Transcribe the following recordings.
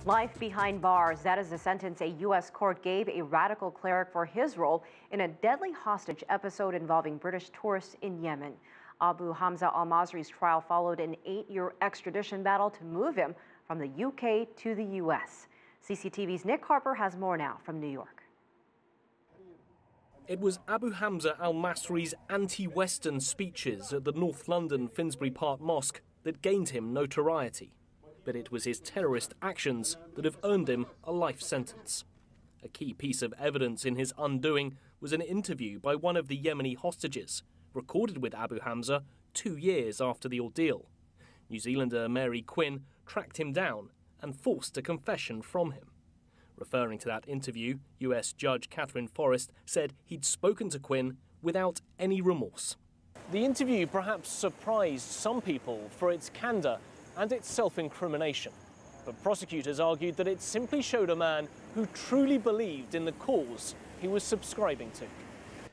Life behind bars, that is the sentence a U.S. court gave a radical cleric for his role in a deadly hostage episode involving British tourists in Yemen. Abu Hamza al-Masri's trial followed an 8-year extradition battle to move him from the UK to the U.S. CCTV's Nick Harper has more now from New York. It was Abu Hamza al-Masri's anti-Western speeches at the North London Finsbury Park Mosque that gained him notoriety. But it was his terrorist actions that have earned him a life sentence. A key piece of evidence in his undoing was an interview by one of the Yemeni hostages, recorded with Abu Hamza 2 years after the ordeal. New Zealander Mary Quinn tracked him down and forced a confession from him. Referring to that interview, US Judge Catherine Forrest said he'd spoken to Quinn without any remorse. The interview perhaps surprised some people for its candour and its self-incrimination. But prosecutors argued that it simply showed a man who truly believed in the cause he was subscribing to.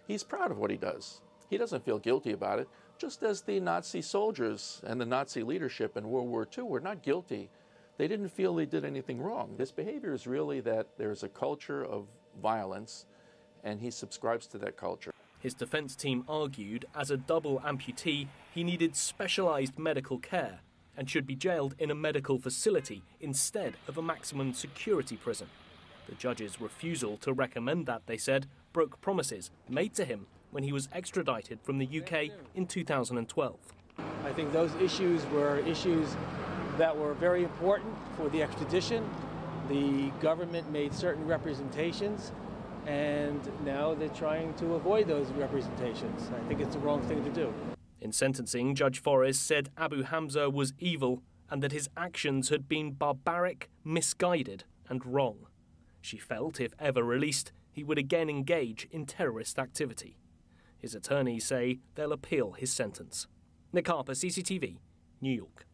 He's proud of what he does. He doesn't feel guilty about it, just as the Nazi soldiers and the Nazi leadership in World War II were not guilty. They didn't feel they did anything wrong. His behavior is really that there's a culture of violence, and he subscribes to that culture. His defense team argued, as a double amputee, he needed specialized medical care and should be jailed in a medical facility instead of a maximum security prison. The judge's refusal to recommend that, they said, broke promises made to him when he was extradited from the UK in 2012. I think those issues were issues that were very important for the extradition. The government made certain representations, and now they're trying to avoid those representations. I think it's the wrong thing to do. In sentencing, Judge Forrest said Abu Hamza was evil and that his actions had been barbaric, misguided and wrong. She felt if ever released, he would again engage in terrorist activity. His attorneys say they'll appeal his sentence. Nick Harper, CCTV, New York.